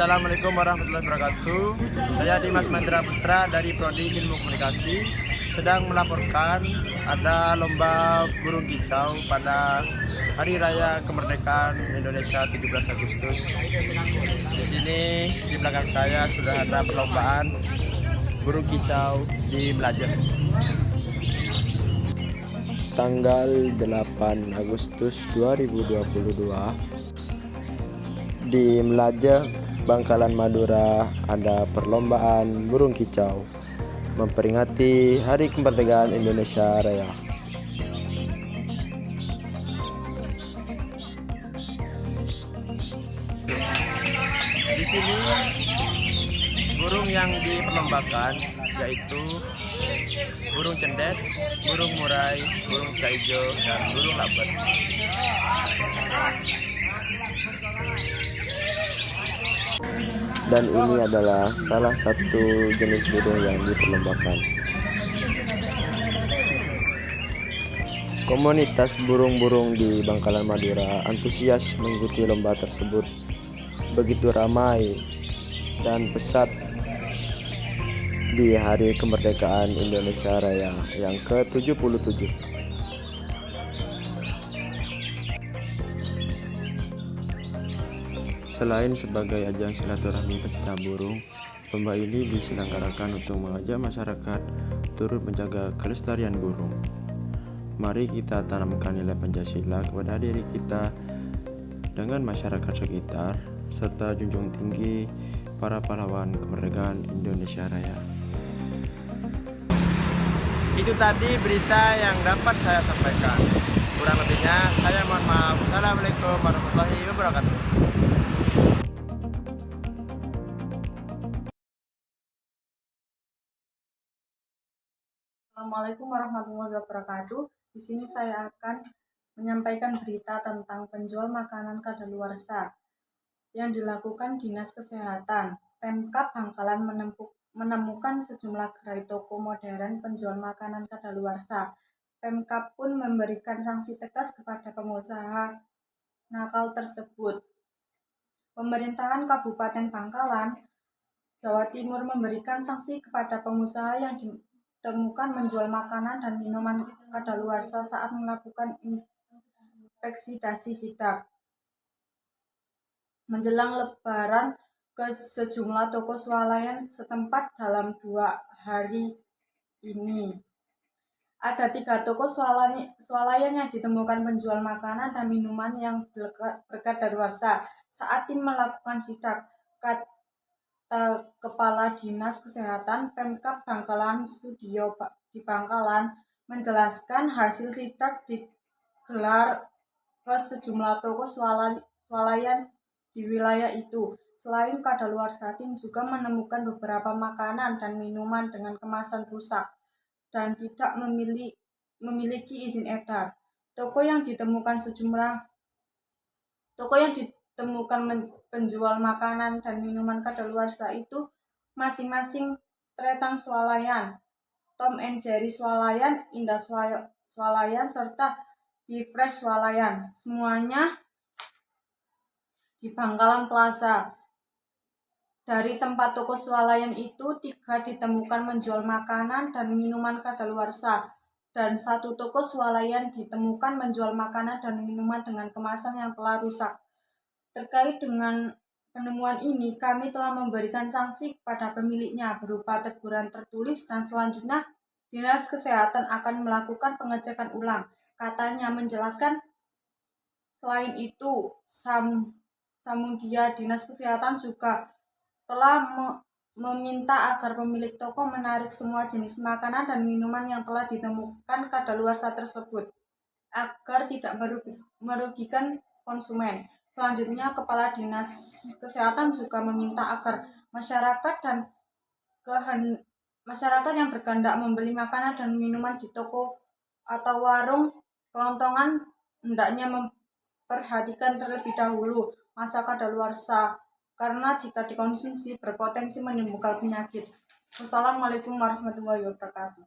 Assalamualaikum warahmatullahi wabarakatuh. Saya Dimas Mandra Putra dari Prodi Ilmu Komunikasi sedang melaporkan ada lomba burung kicau pada Hari Raya Kemerdekaan Indonesia 17 Agustus. Di sini di belakang saya sudah ada perlombaan burung kicau di Melajah. Tanggal 8 Agustus 2022 di Melajah, Bangkalan, Madura ada perlombaan burung kicau memperingati Hari Kemerdekaan Indonesia Raya. Di sini burung yang diperlombakan yaitu burung cendet, burung murai, burung caijo, dan burung labat. Dan ini adalah salah satu jenis burung yang diperlombakan. Komunitas burung-burung di Bangkalan, Madura antusias mengikuti lomba tersebut. Begitu ramai dan pesat di Hari Kemerdekaan Indonesia Raya yang ke-77. Selain sebagai ajang silaturahmi pecinta burung, lomba ini diselenggarakan untuk mengajak masyarakat turut menjaga kelestarian burung. Mari kita tanamkan nilai Pancasila kepada diri kita dengan masyarakat sekitar, serta junjung tinggi para pahlawan kemerdekaan Indonesia Raya. Itu tadi berita yang dapat saya sampaikan. Kurang lebihnya saya mohon maaf. Assalamualaikum warahmatullahi wabarakatuh. Assalamualaikum warahmatullahi wabarakatuh. Di sini saya akan menyampaikan berita tentang penjual makanan kadaluarsa yang dilakukan Dinas Kesehatan. Pemkab Bangkalan menemukan sejumlah gerai toko modern penjual makanan kadaluarsa. Pemkab pun memberikan sanksi tegas kepada pengusaha nakal tersebut. Pemerintahan Kabupaten Bangkalan, Jawa Timur memberikan sanksi kepada pengusaha yang ditemukan menjual makanan dan minuman kadaluarsa saat melakukan inspeksi sidak. Menjelang Lebaran ke sejumlah toko swalayan setempat dalam 2 hari ini. Ada 3 toko swalayan yang ditemukan penjual makanan dan minuman yang berkadaluarsa saat tim melakukan sidak. Kata Kepala Dinas Kesehatan Pemkab Bangkalan Sudiyo di Bangkalan menjelaskan hasil sidak digelar ke sejumlah toko swalayan di wilayah itu. Selain kadaluarsa, tim juga menemukan beberapa makanan dan minuman dengan kemasan rusak dan tidak memiliki izin edar. Toko yang ditemukan penjual makanan dan minuman kadaluarsa itu masing-masing Tretang Swalayan, Tom and Jerry Swalayan, Indah Swalayan, serta Bifresh Swalayan. Semuanya di Bangkalan Plaza. Dari tempat toko swalayan itu 3 ditemukan menjual makanan dan minuman kadaluarsa, dan 1 toko swalayan ditemukan menjual makanan dan minuman dengan kemasan yang telah rusak. Terkait dengan penemuan ini, kami telah memberikan sanksi kepada pemiliknya berupa teguran tertulis dan selanjutnya Dinas Kesehatan akan melakukan pengecekan ulang. Katanya menjelaskan selain itu, Samudia Dinas Kesehatan juga telah meminta agar pemilik toko menarik semua jenis makanan dan minuman yang telah ditemukan kadaluarsa tersebut agar tidak merugikan konsumen. Selanjutnya, Kepala Dinas Kesehatan juga meminta agar masyarakat yang berkehendak membeli makanan dan minuman di toko atau warung kelontongan hendaknya memperhatikan terlebih dahulu masa kadaluarsa, karena jika dikonsumsi berpotensi menimbulkan penyakit. Wassalamualaikum warahmatullahi wabarakatuh.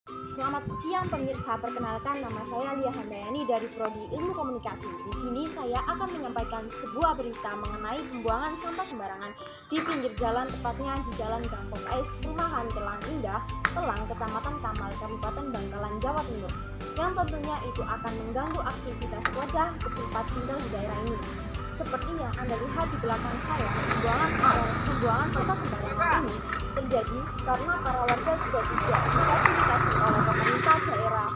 Selamat siang pemirsa, perkenalkan nama saya Lia Handayani dari Prodi Ilmu Komunikasi. Di sini saya akan menyampaikan sebuah berita mengenai pembuangan sampah sembarangan di pinggir jalan, tepatnya di Jalan Kampung Ais, Perumahan Telang Indah, Telang, Kecamatan Kamal, Kabupaten Bangkalan, Jawa Timur. Yang tentunya itu akan mengganggu aktivitas warga tempat tinggal di daerah ini. Seperti yang Anda lihat di belakang saya, pembuangan sampah sembarangan ini terjadi karena para warga juga tidak difasilitasi oleh pemerintah daerah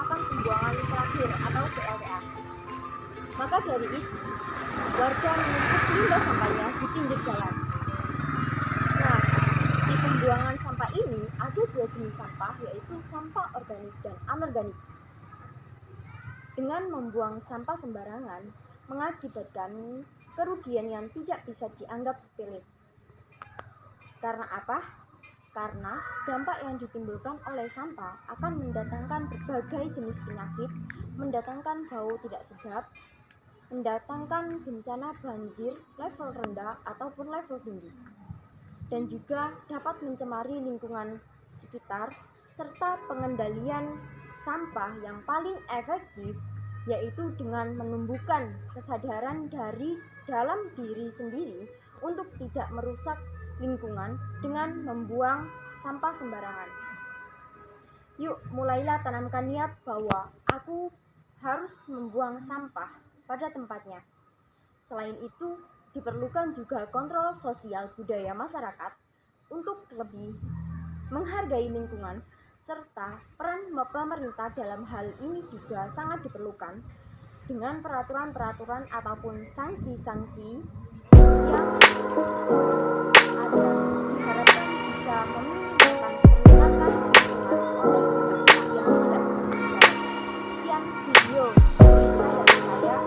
akan pembuangan terakhir atau PLTA. Maka dari itu, warga menumpuk limbah sampahnya di pinggir jalan. Nah, di pembuangan sampah ini ada dua jenis sampah, yaitu sampah organik dan anorganik. Dengan membuang sampah sembarangan mengakibatkan kerugian yang tidak bisa dianggap sepele. Karena apa? Karena dampak yang ditimbulkan oleh sampah akan mendatangkan berbagai jenis penyakit, mendatangkan bau tidak sedap, mendatangkan bencana banjir level rendah ataupun level tinggi, dan juga dapat mencemari lingkungan sekitar, serta pengendalian sampah yang paling efektif yaitu dengan menumbuhkan kesadaran dari dalam diri sendiri untuk tidak merusak lingkungan dengan membuang sampah sembarangan. Yuk, mulailah tanamkan niat bahwa aku harus membuang sampah pada tempatnya. Selain itu, diperlukan juga kontrol sosial budaya masyarakat untuk lebih menghargai lingkungan, serta peran pemerintah dalam hal ini juga sangat diperlukan dengan peraturan-peraturan ataupun sanksi-sanksi yang ada, diharapkan bisa meminimalkan kerusakan lingkungan oleh pihak yang tidak bertanggung jawab. Sekian video berita dari saya.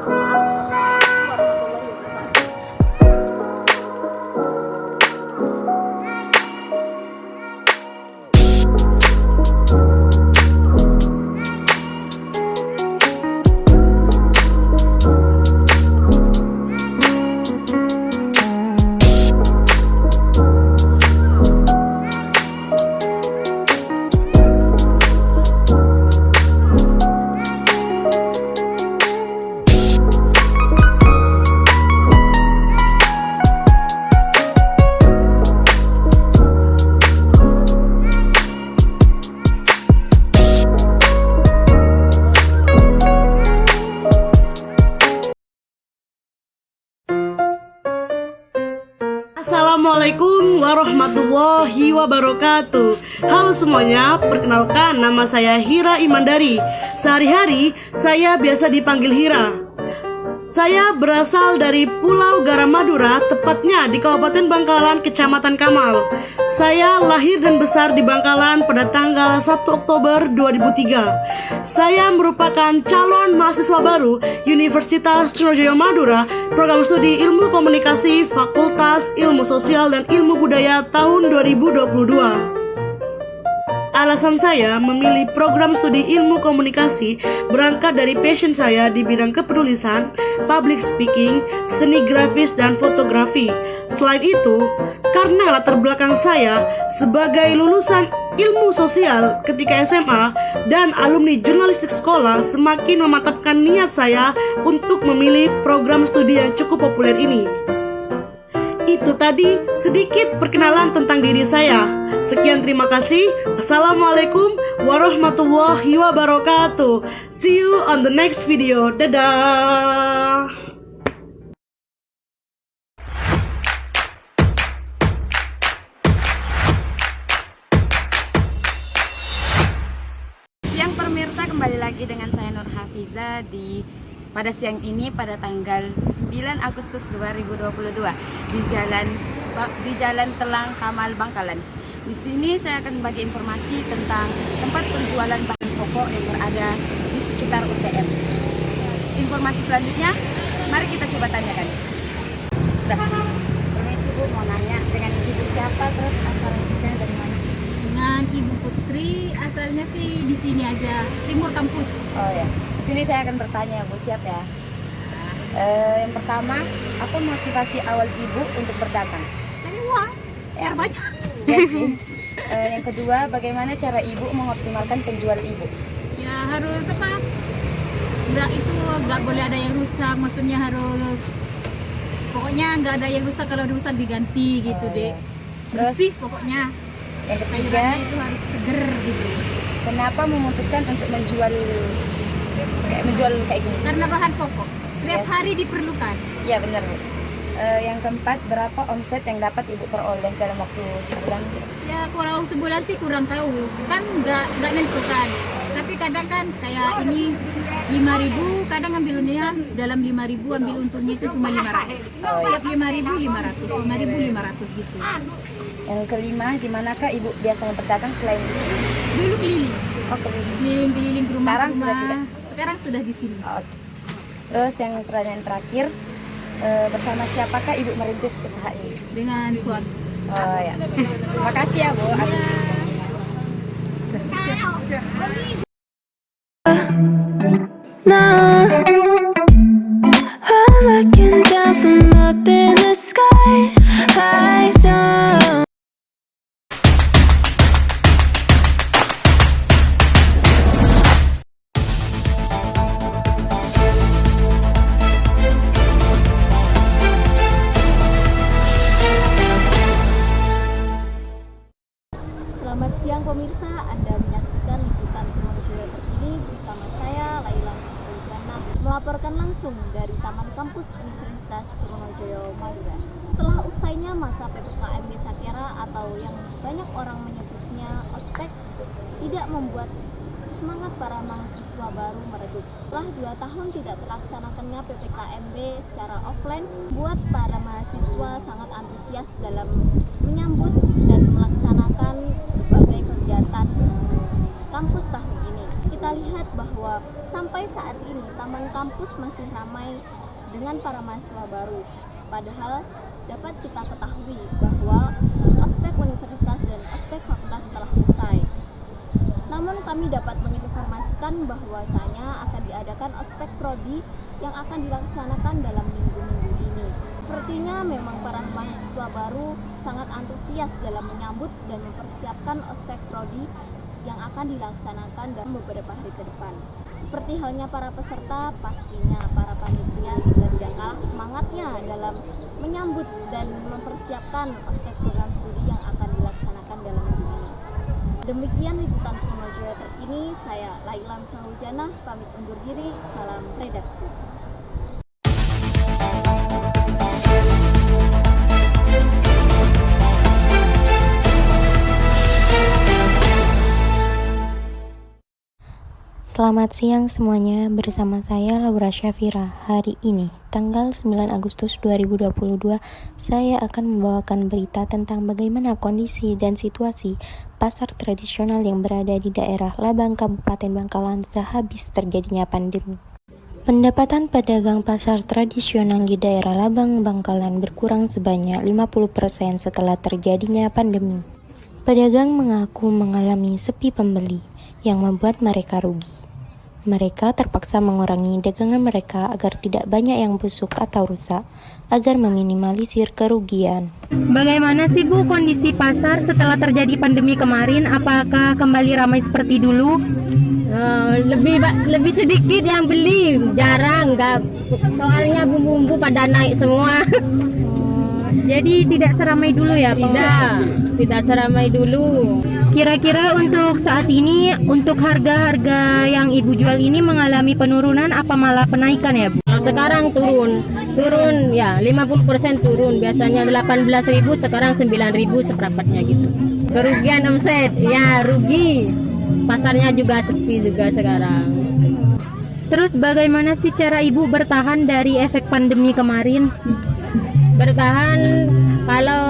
Warahmatullahi wabarakatuh. Assalamualaikum warahmatullahi wabarakatuh. Halo semuanya, perkenalkan nama saya Hira Imandari. Sehari-hari saya biasa dipanggil Hira. Saya berasal dari Pulau Garam Madura, tepatnya di Kabupaten Bangkalan, Kecamatan Kamal. Saya lahir dan besar di Bangkalan pada tanggal 1 Oktober 2003. Saya merupakan calon mahasiswa baru Universitas Trunojoyo Madura, program studi Ilmu Komunikasi, Fakultas Ilmu Sosial dan Ilmu Budaya tahun 2022. Alasan saya memilih program studi ilmu komunikasi berangkat dari passion saya di bidang kepenulisan, public speaking, seni grafis, dan fotografi. Selain itu, karena latar belakang saya sebagai lulusan ilmu sosial ketika SMA dan alumni jurnalistik sekolah semakin memantapkan niat saya untuk memilih program studi yang cukup populer ini. Itu tadi sedikit perkenalan tentang diri saya. Sekian, terima kasih. Wassalamualaikum warahmatullahi wabarakatuh. See you on the next video. Dadah. Siang pemirsa, kembali lagi dengan saya Nur Hafiza pada siang ini pada tanggal 9 Agustus 2022 di Jalan Telang Kamal Bangkalan. Di sini saya akan bagi informasi tentang tempat penjualan bahan pokok yang berada di sekitar UTM. Informasi selanjutnya, mari kita coba tanyakan. Permisi Bu, mau nanya dengan ibu siapa, terus asalnya dari mana? Dengan Ibu Putri, asalnya sih di sini aja, timur kampus. Oh ya, di sini saya akan bertanya, Bu, siap ya? Yang pertama, apa motivasi awal Ibu untuk berdagang? Cari uang, Ya. banyak. Ya sih. Yang kedua, bagaimana cara ibu mengoptimalkan penjual ibu? Ya harus apa? Nggak boleh ada yang rusak. Maksudnya harus pokoknya nggak ada yang rusak. Kalau rusak diganti gitu deh. Bersih pokoknya. Yang ketiga, Sayurannya itu harus seger gitu. kenapa memutuskan untuk menjual kayak gini? Karena bahan pokok. Setiap hari diperlukan. Iya benar. Yang keempat, berapa omset yang dapat ibu peroleh dalam waktu sebulan? Ya kurang sebulan sih kurang tahu. Kan nggak nentukan. Tapi kadang kan kayak ini 5.000, kadang ambilnya dalam 5.000 ambil untungnya itu cuma 500. Tiap 5.000 500, 5.500 gitu. Yang kelima, di manakah ibu biasanya berdagang selain di sini? Dulu keliling. Oh, keliling. Keliling ke rumah. Sekarang sudah tidak? Sekarang sudah di sini. Oh, oke. Terus yang pertanyaan terakhir, bersama siapakah ibu merintis usaha ini? Dengan suami. Oh ya. Terima kasih ya Bu. Now I'm looking down from up in the sky. I don't. Selamat siang pemirsa, Anda menyaksikan liputan Trunojoyo terkini bersama saya Laila Fauzana melaporkan langsung dari Taman Kampus Universitas Trunojoyo Madura. Setelah usainya masa PPKM Desa Kera atau yang banyak orang menyebutnya ospek tidak membuat semangat para mahasiswa baru meredup. Setelah 2 tahun tidak terlaksanakannya PPKMB secara offline, buat para mahasiswa sangat antusias dalam menyambut dan melaksanakan berbagai kegiatan kampus tahun ini. Kita lihat bahwa sampai saat ini taman kampus masih ramai dengan para mahasiswa baru. Padahal dapat kita ketahui bahwa ospek universitas dan ospek fakultas telah usai. Namun kami dapat menginformasikan bahwasanya akan diadakan ospek prodi yang akan dilaksanakan dalam minggu-minggu ini. Sepertinya memang para mahasiswa baru sangat antusias dalam menyambut dan mempersiapkan ospek prodi yang akan dilaksanakan dalam beberapa hari ke depan. Seperti halnya para peserta, pastinya para panitia juga tidak kalah semangatnya dalam menyambut dan mempersiapkan ospek program studi yang akan dilaksanakan dalam minggu ini. Demikian liputan Trunojoyo terkini, saya Laila Fauzana pamit undur diri, salam redaksi. Selamat siang semuanya, bersama saya Laura Syafira. Hari ini, tanggal 9 Agustus 2022, saya akan membawakan berita tentang bagaimana kondisi dan situasi pasar tradisional yang berada di daerah Labang, Kabupaten Bangkalan sehabis terjadinya pandemi. Pendapatan pedagang pasar tradisional di daerah Labang, Bangkalan berkurang sebanyak 50% setelah terjadinya pandemi. Pedagang mengaku mengalami sepi pembeli yang membuat mereka rugi. Mereka terpaksa mengurangi dagangan mereka agar tidak banyak yang busuk atau rusak, agar meminimalisir kerugian. Bagaimana sih Bu kondisi pasar setelah terjadi pandemi kemarin? Apakah kembali ramai seperti dulu? Lebih sedikit yang beli, jarang, soalnya bumbu-bumbu pada naik semua. Jadi tidak seramai dulu ya Pak? Tidak seramai dulu. Kira-kira untuk saat ini, untuk harga-harga yang Ibu jual ini mengalami penurunan apa malah penaikan ya Bu? Sekarang turun ya 50% turun. Biasanya 18.000, sekarang 9.000 seperempatnya gitu. Kerugian omset, ya rugi. Pasarnya juga sepi juga sekarang. Terus bagaimana sih cara Ibu bertahan dari efek pandemi kemarin? Bertahan kalau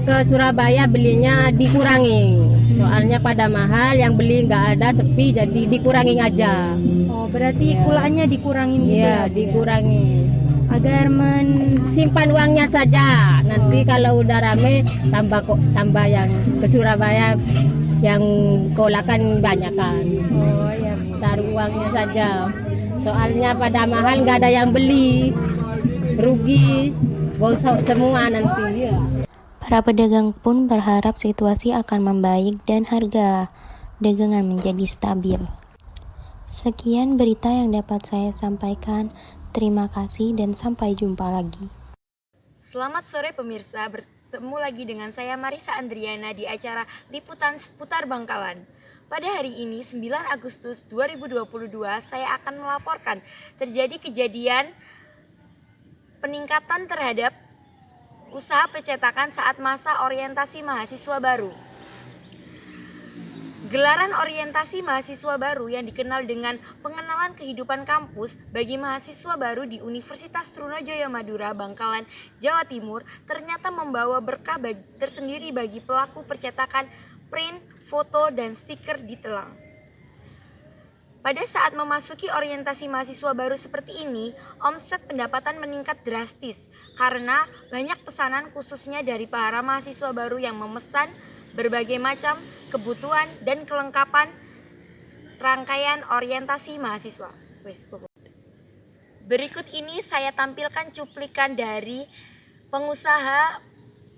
ke Surabaya belinya dikurangi. Soalnya pada mahal, yang beli nggak ada, sepi, jadi dikurangi aja. Oh, berarti kulaannya dikurangin gitu ya? Iya, dikurangi. Agar simpan uangnya saja. Nanti kalau udah rame, tambah yang ke Surabaya, yang kolakan banyak kan. Oh ya. Taruh uangnya saja. Soalnya pada mahal nggak ada yang beli, rugi, bosok semua nanti ya. Para pedagang pun berharap situasi akan membaik dan harga dagangan menjadi stabil. Sekian berita yang dapat saya sampaikan. Terima kasih dan sampai jumpa lagi. Selamat sore pemirsa, bertemu lagi dengan saya Marisa Andriana di acara Liputan Seputar Bangkalan. Pada hari ini 9 Agustus 2022 saya akan melaporkan terjadi kejadian peningkatan terhadap usaha percetakan saat masa orientasi mahasiswa baru. Gelaran orientasi mahasiswa baru yang dikenal dengan pengenalan kehidupan kampus bagi mahasiswa baru di Universitas Trunojoyo Madura, Bangkalan, Jawa Timur ternyata membawa berkah tersendiri bagi pelaku percetakan print, foto, dan stiker di Telang. Pada saat memasuki orientasi mahasiswa baru seperti ini, omset pendapatan meningkat drastis karena banyak pesanan khususnya dari para mahasiswa baru yang memesan berbagai macam kebutuhan dan kelengkapan rangkaian orientasi mahasiswa. Berikut ini saya tampilkan cuplikan dari pengusaha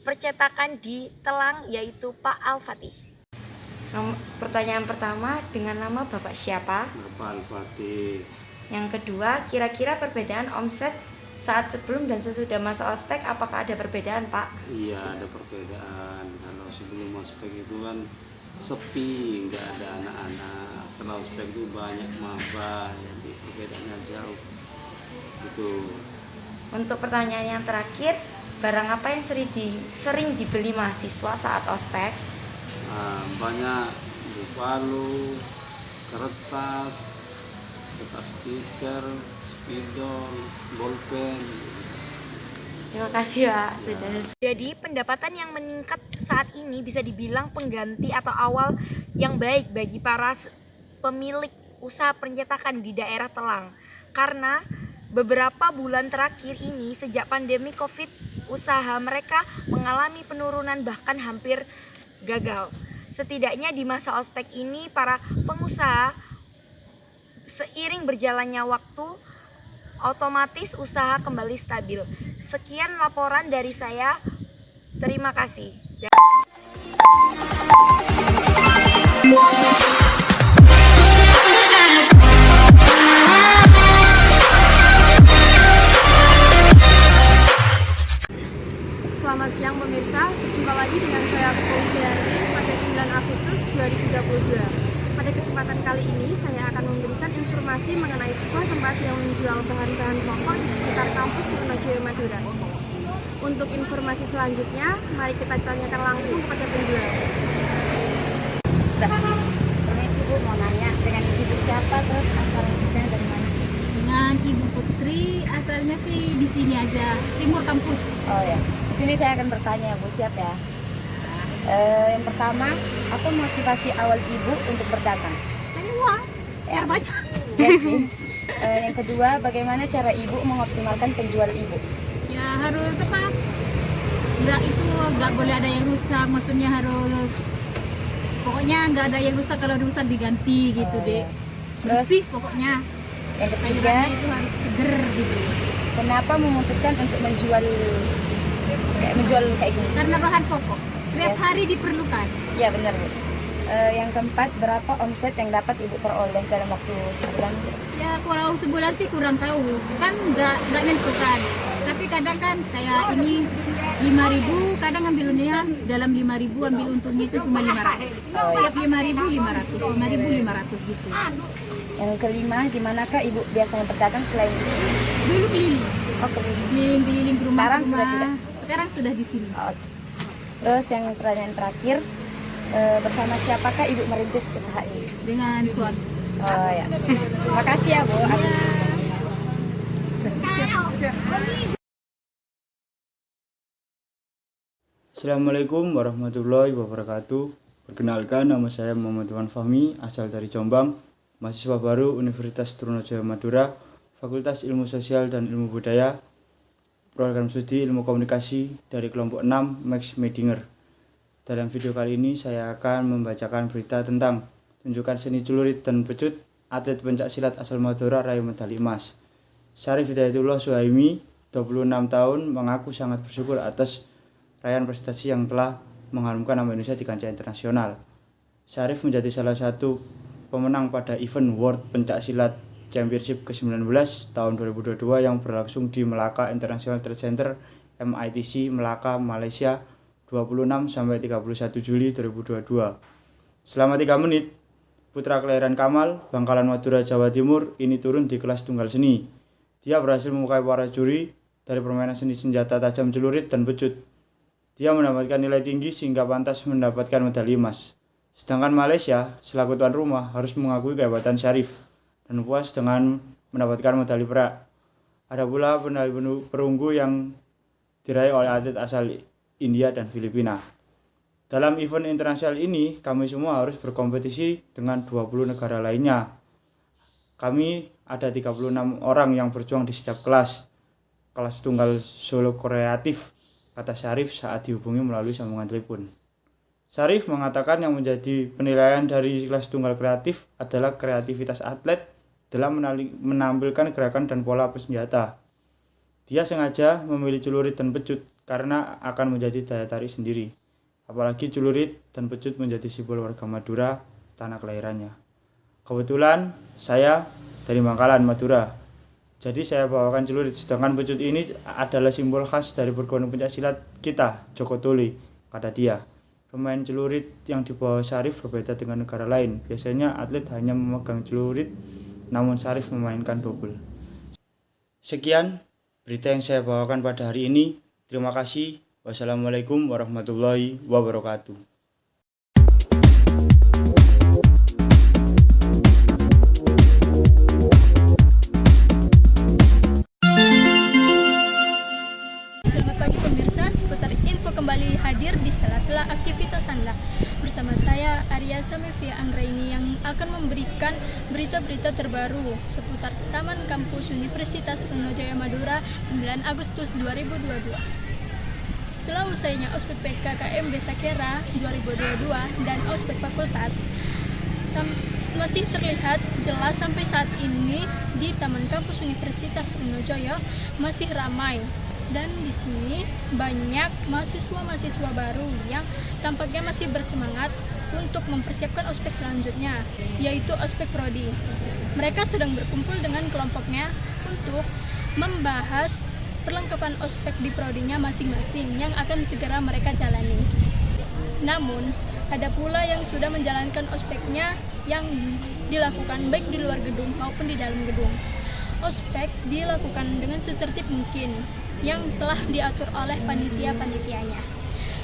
percetakan di Telang yaitu Pak Al-Fatih. Pertanyaan pertama, dengan nama Bapak siapa? Bapak Al-Fatih. Yang kedua, kira-kira perbedaan omset saat sebelum dan sesudah masa ospek, apakah ada perbedaan, Pak? Iya, ada perbedaan. Kalau sebelum ospek itu kan sepi, nggak ada anak-anak. Setelah ospek itu banyak maba, jadi perbedaannya jauh. Gitu. Untuk pertanyaan yang terakhir, barang apa yang sering dibeli mahasiswa saat ospek? Banyak buku, kertas stiker, spidol, bolpen. Terima kasih Pak. Jadi pendapatan yang meningkat saat ini bisa dibilang pengganti atau awal yang baik bagi para pemilik usaha percetakan di daerah Telang. Karena beberapa bulan terakhir ini sejak pandemi COVID, usaha mereka mengalami penurunan bahkan hampir gagal. Setidaknya di masa ospek ini para pengusaha seiring berjalannya waktu otomatis usaha kembali stabil. Sekian laporan dari saya. Terima kasih. Selamat siang pemirsa, berjumpa lagi dengan saya Fauziani pada 9 Agustus 2022. Pada kesempatan kali ini saya akan memberikan informasi mengenai sebuah tempat yang menjual bahan-bahan pokok di sekitar kampus Trunojoyo Madura. Untuk informasi selanjutnya, mari kita tanyakan langsung kepada penjual. Permisi Bu, mau nanya dengan ibu siapa, terus asalnya dari mana? Dengan Ibu Putri, asalnya sih di sini aja, timur kampus. Oh ya, di sini saya akan bertanya Bu, siap ya? Yang pertama, apa motivasi awal ibu untuk berdagang? Cari uang, biar banyak. Ya sih. Yang kedua, bagaimana cara ibu mengoptimalkan penjual ibu? Ya harus apa? Nggak boleh ada yang rusak, maksudnya harus pokoknya nggak ada yang rusak, kalau rusak diganti gitu deh. Bersih pokoknya. Yang ketiga, itu harus seger gitu. Kenapa memutuskan untuk menjual kayak gini? Karena bahan pokok tiap hari diperlukan. Iya benar Bu. Yang keempat, berapa omset yang dapat ibu peroleh dalam waktu sebulan? Ya kurang sebulan sih kurang tahu, kan nggak nentukan. Tapi kadang kan kayak ini 5.000, kadang ambilnya dalam 5.000 ambil untungnya itu cuma 500. Tiap 5.000 500 gitu. Yang kelima, di manakah ibu biasanya berdagang selain di sini? Dulu keliling. Oh Keliling ke rumah. Sekarang sudah di sini. Okay. Terus yang pertanyaan terakhir, bersama siapakah ibu merintis usaha ini? Dengan suami. Oh ya. Terima kasih ya Bu. Assalamualaikum warahmatullahi wabarakatuh. Perkenalkan, nama saya Muhammad Iwan Fahmi, asal dari Jombang, mahasiswa baru Universitas Trunojoyo Madura, Fakultas Ilmu Sosial dan Ilmu Budaya, program studi Ilmu Komunikasi dari kelompok 6 Max Medinger. Dalam video kali ini saya akan membacakan berita tentang tunjukkan seni celurit dan pecut atlet pencak silat asal Madura raih medali emas. Syarif Hidayatullah Suhaimi, 26 tahun, mengaku sangat bersyukur atas raihan prestasi yang telah mengharumkan nama Indonesia di kancah internasional. Syarif menjadi salah satu pemenang pada event World Pencak Silat Championship ke-19 tahun 2022 yang berlangsung di Melaka International Trade Center MITC Melaka, Malaysia 26-31 Juli 2022. Selama 3 menit, putra kelahiran Kamal, Bangkalan Madura, Jawa Timur ini turun di kelas tunggal seni. Dia berhasil memukai para juri dari permainan seni senjata tajam, celurit, dan pecut. Dia mendapatkan nilai tinggi sehingga pantas mendapatkan medali emas. Sedangkan Malaysia, selaku tuan rumah, harus mengakui kehebatan Syarif dan puas dengan mendapatkan medali perak. Ada pula medali perunggu yang diraih oleh atlet asal India dan Filipina. Dalam event internasional ini, kami semua harus berkompetisi dengan 20 negara lainnya. Kami ada 36 orang yang berjuang di setiap kelas tunggal solo kreatif, kata Syarif saat dihubungi melalui sambungan telepon. Syarif mengatakan yang menjadi penilaian dari kelas tunggal kreatif adalah kreativitas atlet dalam menampilkan gerakan dan pola bersenjata. Dia sengaja memilih celurit dan pecut karena akan menjadi daya tarik sendiri. Apalagi celurit dan pecut menjadi simbol warga Madura, tanah kelahirannya. Kebetulan saya dari Bangkalan, Madura. Jadi saya bawakan celurit, sedangkan pecut ini adalah simbol khas dari perguruan pencak silat kita, Joko Tole, kata dia. Pemain celurit yang dibawa Syarif berbeda dengan negara lain. Biasanya atlet hanya memegang celurit, namun Syarif memainkan double. Sekian berita yang saya bawakan pada hari ini. Terima kasih. Wassalamualaikum warahmatullahi wabarakatuh. Selamat pagi pemirsa, seputar info kembali hadir di sela-sela aktivitas Anda. Bersama saya Arya Samevia Anggraini yang akan memberikan berita-berita terbaru seputar Taman Kampus Universitas Trunojoyo Madura 9 Agustus 2022. Setelah usainya ospek PKKMB Sakera 2022 dan ospek fakultas, masih terlihat jelas sampai saat ini di Taman Kampus Universitas Trunojoyo masih ramai. Dan di sini banyak mahasiswa-mahasiswa baru yang tampaknya masih bersemangat untuk mempersiapkan ospek selanjutnya, yaitu ospek prodi. Mereka sedang berkumpul dengan kelompoknya untuk membahas perlengkapan ospek di prodinya masing-masing yang akan segera mereka jalani. Namun, ada pula yang sudah menjalankan ospeknya yang dilakukan baik di luar gedung maupun di dalam gedung. Ospek dilakukan dengan setertib mungkin yang telah diatur oleh panitia-panitianya.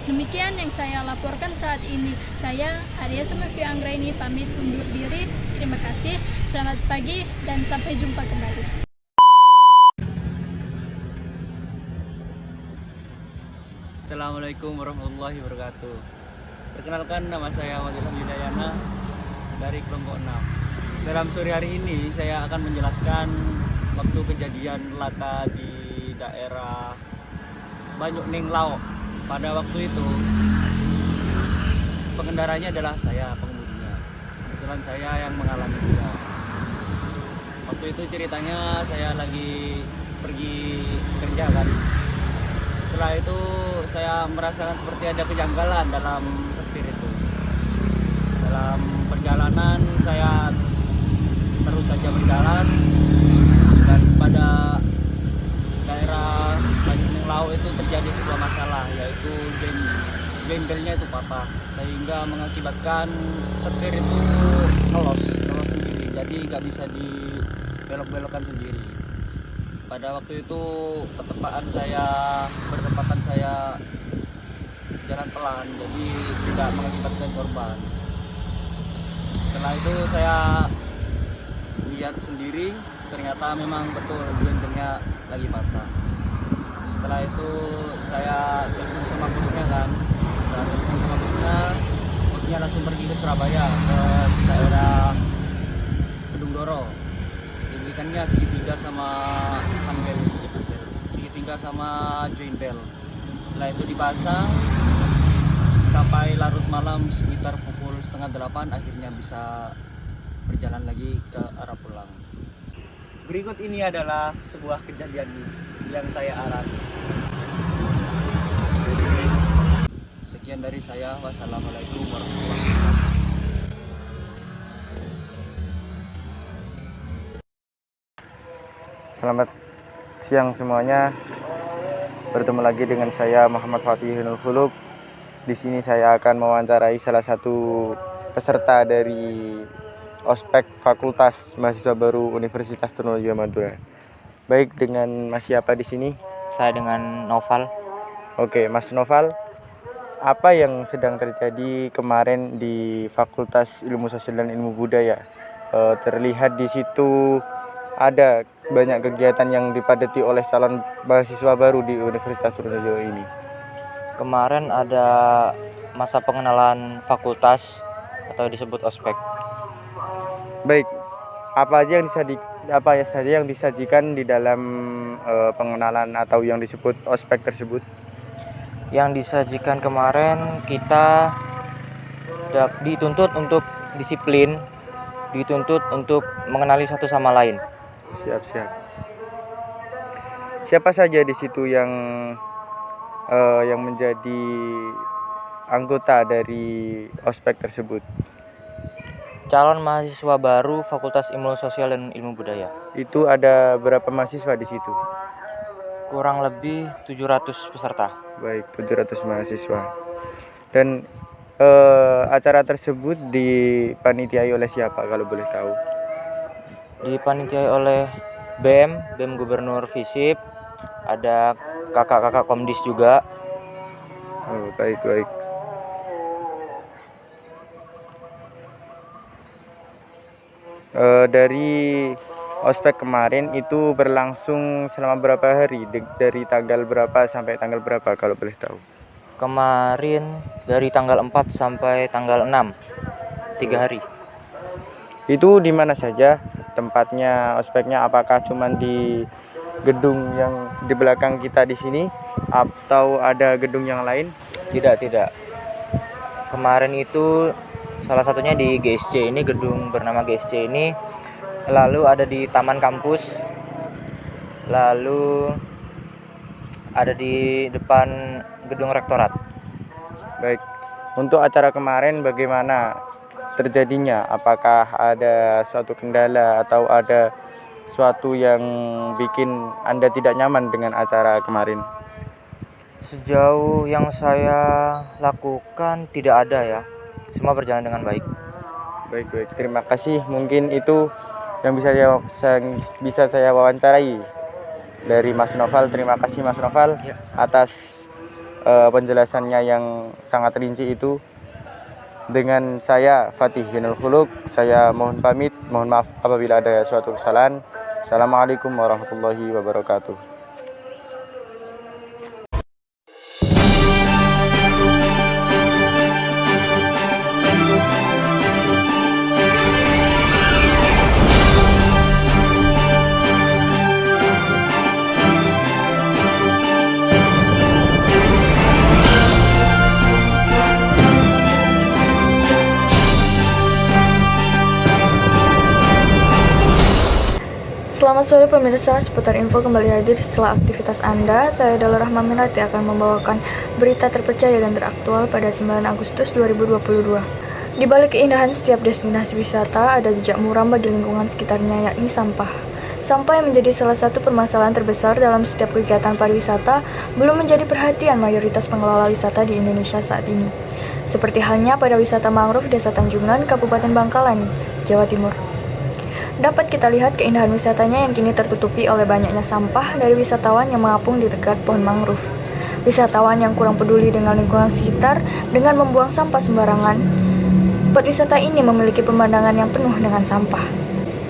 Demikian yang saya laporkan saat ini. Saya Arya Samevia Anggraini pamit undur diri. Terima kasih, selamat pagi dan sampai jumpa kembali. Assalamualaikum warahmatullahi wabarakatuh. Perkenalkan, nama saya Wadilah Yudayana dari kelompok 6. Dalam sore hari ini saya akan menjelaskan waktu kejadian laka di daerah Banyuk Ninglao. Pada waktu itu pengendaranya adalah saya, pengemudinya. Kebetulan saya yang mengalami juga. Waktu itu ceritanya saya lagi pergi kerja kan. Setelah itu saya merasakan seperti ada kejanggalan dalam setir itu. Dalam perjalanan saya terus saja berjalan dan pada daerah Banyuk Ninglao itu terjadi sebuah masalah, yaitu bengkelnya itu patah sehingga mengakibatkan setir itu ngelos sendiri, jadi nggak bisa dibelok-belokkan sendiri. Pada waktu itu bertepatan saya jalan pelan, jadi tidak mengakibatkan korban. Setelah itu saya lihat sendiri, ternyata memang betul bengkelnya lagi patah. Setelah itu saya telepon sama bosnya kan. Setelah telepon sama bosnya langsung pergi ke Surabaya, ke daerah Kedung Doro. Diberikannya segitiga sama sambel, segitiga sama join bell. Setelah itu dipasang sampai larut malam sekitar pukul 7:30 akhirnya bisa berjalan lagi ke arah pulang. Berikut ini adalah sebuah kejadian yang saya alami. Sekian dari saya. Wassalamualaikum warahmatullahi wabarakatuh. Selamat siang semuanya. Bertemu lagi dengan saya Muhammad Fatihul Khuluk. Di sini saya akan mewawancarai salah satu peserta dari Ospek Fakultas Mahasiswa Baru Universitas Trunojoyo Madura. Baik, dengan Mas siapa di sini? Saya dengan Noval. Oke, Mas Noval, apa yang sedang terjadi kemarin di Fakultas Ilmu Sosial dan Ilmu Budaya? Terlihat di situ ada banyak kegiatan yang dipadati oleh calon mahasiswa baru di Universitas Trunojoyo ini. Kemarin ada masa pengenalan fakultas atau disebut ospek. Baik, apa saja yang disajikan di dalam pengenalan atau yang disebut ospek tersebut? Yang disajikan kemarin, kita dituntut untuk disiplin, dituntut untuk mengenali satu sama lain. Siap. Siapa saja di situ yang menjadi anggota dari ospek tersebut? Calon mahasiswa baru Fakultas Ilmu Sosial dan Ilmu Budaya. Itu ada berapa mahasiswa di situ? Kurang lebih 700 peserta. Baik, 700 mahasiswa. Dan acara tersebut dipanitiai oleh siapa kalau boleh tahu? Dipanitiai oleh BEM Gubernur Visip, ada kakak-kakak Komdis juga. Oh, baik. Dari ospek kemarin itu berlangsung selama berapa hari? Dari tanggal berapa sampai tanggal berapa kalau boleh tahu? Kemarin dari tanggal 4 sampai tanggal 6, 3 hari. Itu di mana saja tempatnya ospeknya? Apakah cuma di gedung yang di belakang kita di sini atau ada gedung yang lain? Tidak. Kemarin itu salah satunya di GSC ini, gedung bernama GSC ini. Lalu ada di taman kampus. Lalu ada di depan gedung rektorat. Baik. Untuk acara kemarin bagaimana terjadinya? Apakah ada suatu kendala atau ada sesuatu yang bikin Anda tidak nyaman dengan acara kemarin? Sejauh yang saya lakukan tidak ada ya. Semua berjalan dengan baik. Baik. Terima kasih. Mungkin itu yang bisa saya wawancarai dari Mas Noval. Terima kasih Mas Noval atas penjelasannya yang sangat rinci itu. Dengan saya Fatihul Khuluk, saya mohon pamit. Mohon maaf apabila ada suatu kesalahan. Assalamualaikum warahmatullahi wabarakatuh. Selamat sore pemirsa, seputar info kembali hadir setelah aktivitas Anda. Saya Dalal Rahma Minati akan membawakan berita terpercaya dan teraktual pada 9 Agustus 2022. Di balik keindahan setiap destinasi wisata, ada jejak muram bagi lingkungan sekitarnya, yakni sampah. Sampah yang menjadi salah satu permasalahan terbesar dalam setiap kegiatan pariwisata belum menjadi perhatian mayoritas pengelola wisata di Indonesia saat ini. Seperti halnya pada wisata mangrove Desa Tanjungan, Kabupaten Bangkalan, Jawa Timur. Dapat kita lihat keindahan wisatanya yang kini tertutupi oleh banyaknya sampah dari wisatawan yang mengapung di dekat pohon mangrove. Wisatawan yang kurang peduli dengan lingkungan sekitar dengan membuang sampah sembarangan. Tempat wisata ini memiliki pemandangan yang penuh dengan sampah.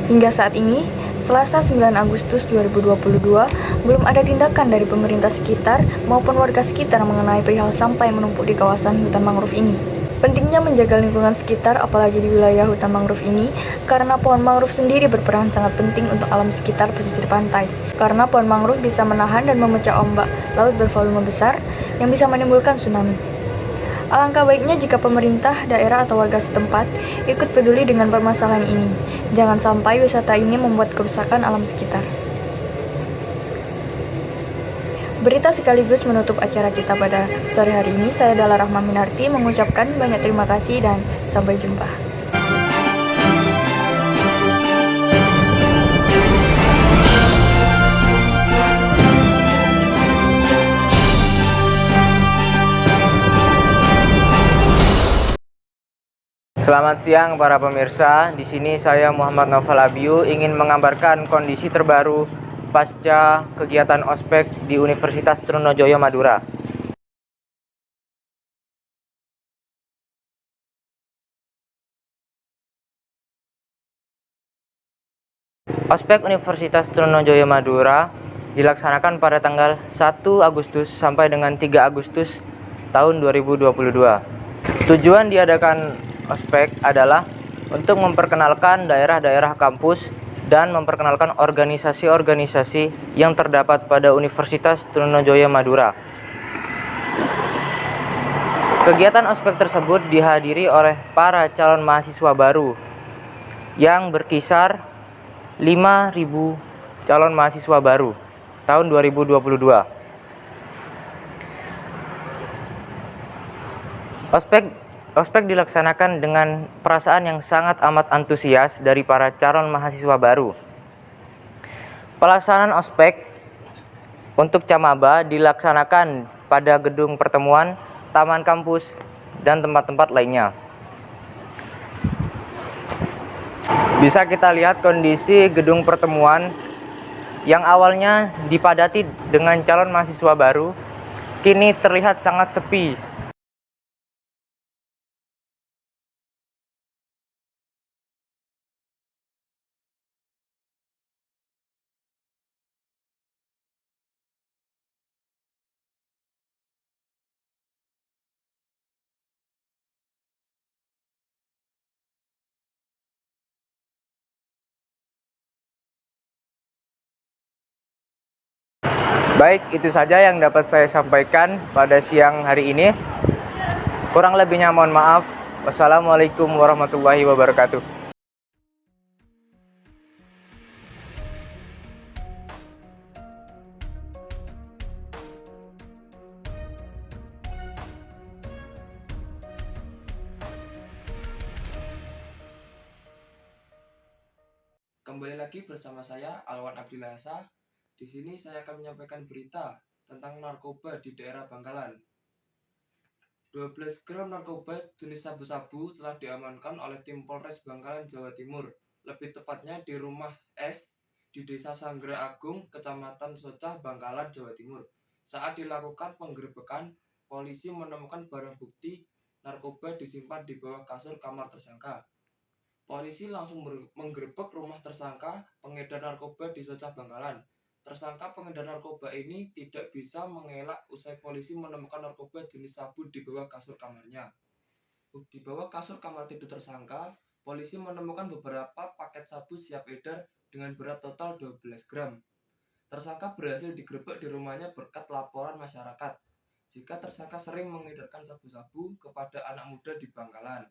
Hingga saat ini, Selasa 9 Agustus 2022, belum ada tindakan dari pemerintah sekitar maupun warga sekitar mengenai perihal sampah yang menumpuk di kawasan hutan mangrove ini. Pentingnya menjaga lingkungan sekitar, apalagi di wilayah hutan mangrove ini, karena pohon mangrove sendiri berperan sangat penting untuk alam sekitar pesisir pantai. Karena pohon mangrove bisa menahan dan memecah ombak laut bervolume besar yang bisa menimbulkan tsunami. Alangkah baiknya jika pemerintah, daerah atau warga setempat ikut peduli dengan permasalahan ini. Jangan sampai wisata ini membuat kerusakan alam sekitar. Berita sekaligus menutup acara kita pada sore hari ini. Saya Dalla Rahma Minarti mengucapkan banyak terima kasih dan sampai jumpa. Selamat siang para pemirsa. Di sini saya Muhammad Novel Abiu ingin mengabarkan kondisi terbaru pasca kegiatan ospek di Universitas Trunojoyo Madura. Ospek Universitas Trunojoyo Madura dilaksanakan pada tanggal 1 Agustus sampai dengan 3 Agustus tahun 2022. Tujuan diadakan ospek adalah untuk memperkenalkan daerah-daerah kampus dan memperkenalkan organisasi-organisasi yang terdapat pada Universitas Trunojoyo Madura. Kegiatan ospek tersebut dihadiri oleh para calon mahasiswa baru yang berkisar 5.000 calon mahasiswa baru tahun 2022. Ospek dilaksanakan dengan perasaan yang sangat amat antusias dari para calon mahasiswa baru. Pelaksanaan ospek untuk Camaba dilaksanakan pada gedung pertemuan, taman kampus, dan tempat-tempat lainnya. Bisa kita lihat kondisi gedung pertemuan yang awalnya dipadati dengan calon mahasiswa baru, kini terlihat sangat sepi. Baik, itu saja yang dapat saya sampaikan pada siang hari ini. Kurang lebihnya mohon maaf. Wassalamualaikum warahmatullahi wabarakatuh. Kembali lagi bersama saya Alwan Abdilasa. Di sini saya akan menyampaikan berita tentang narkoba di daerah Bangkalan. 12 gram narkoba jenis sabu-sabu telah diamankan oleh tim Polres Bangkalan, Jawa Timur. Lebih tepatnya di rumah S di Desa Sanggera Agung, Kecamatan Socah, Bangkalan, Jawa Timur. Saat dilakukan penggerebekan, polisi menemukan barang bukti narkoba disimpan di bawah kasur kamar tersangka. Polisi langsung menggerebek rumah tersangka pengedar narkoba di Socah, Bangkalan. Tersangka pengedar narkoba ini tidak bisa mengelak usai polisi menemukan narkoba jenis sabu di bawah kasur kamarnya. Di bawah kasur kamar tidur tersangka, polisi menemukan beberapa paket sabu siap edar dengan berat total 12 gram. Tersangka berhasil digerebek di rumahnya berkat laporan masyarakat jika tersangka sering mengedarkan sabu-sabu kepada anak muda di Bangkalan.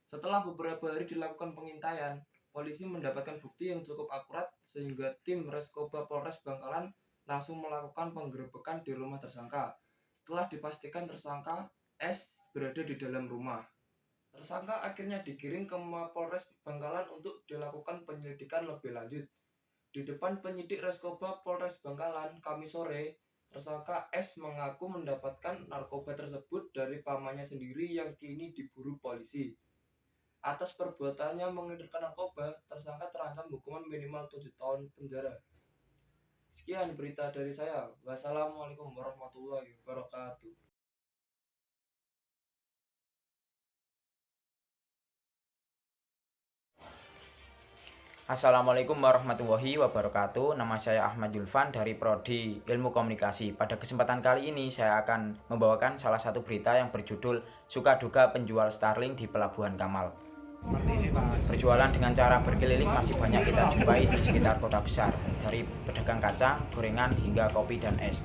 Setelah beberapa hari dilakukan pengintaian, polisi mendapatkan bukti yang cukup akurat sehingga tim Reskoba Polres Bangkalan langsung melakukan penggerebekan di rumah tersangka. Setelah dipastikan tersangka S berada di dalam rumah, tersangka akhirnya dikirim ke Mapolres Bangkalan untuk dilakukan penyelidikan lebih lanjut. Di depan penyidik Reskoba Polres Bangkalan Kamis sore, tersangka S mengaku mendapatkan narkoba tersebut dari pamannya sendiri yang kini diburu polisi. Atas perbuatannya mengedarkan narkoba, tersangka terancam hukuman minimal 7 tahun penjara. Sekian berita dari saya. Wassalamualaikum warahmatullahi wabarakatuh. Assalamualaikum warahmatullahi wabarakatuh. Nama saya Ahmad Julfan dari Prodi Ilmu Komunikasi. Pada kesempatan kali ini saya akan membawakan salah satu berita yang berjudul Suka Duka Penjual Starling di Pelabuhan Kamal. Berjualan dengan cara berkeliling masih banyak kita jumpai di sekitar kota besar, dari pedagang kacang, gorengan, hingga kopi dan es.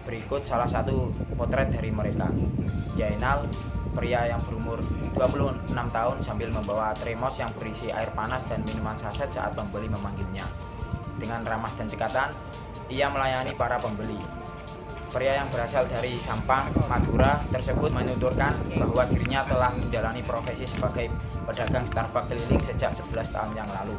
Berikut salah satu potret dari mereka. Jainal, pria yang berumur 26 tahun sambil membawa termos yang berisi air panas dan minuman saset saat pembeli memanggilnya. Dengan ramah dan cekatan, ia melayani para pembeli. Pria yang berasal dari Sampang, Madura tersebut menuturkan bahwa dirinya telah menjalani profesi sebagai pedagang Starbucks keliling sejak 11 tahun yang lalu.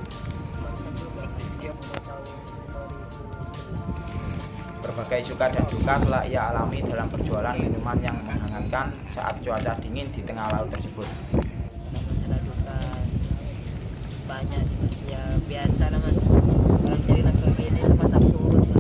Berbagai suka dan duka telah ia alami dalam berjualan minuman yang menghangatkan saat cuaca dingin di tengah laut tersebut. Masalah duka banyak sih mas, ya biasa lah mas. Orang cari nafkah ini itu mas absurd mas.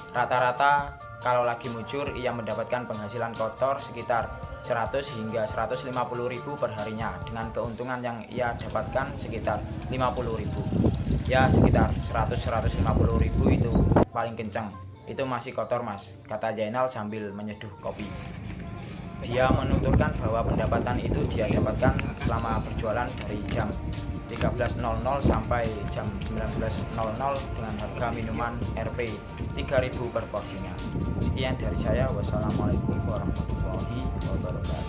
Rata-rata kalau lagi mujur ia mendapatkan penghasilan kotor sekitar 100 hingga 150 ribu per harinya, dengan keuntungan yang ia dapatkan sekitar 50 ribu. Ya sekitar 100-150 ribu itu paling kencang. Itu masih kotor mas, kata Zainal sambil menyeduh kopi. Dia menuturkan bahwa pendapatan itu dia dapatkan selama berjualan dari jam 13.00 sampai jam 19.00 dengan harga minuman Rp 3.000 per porsinya. Sekian dari saya, wassalamualaikum warahmatullahi wabarakatuh.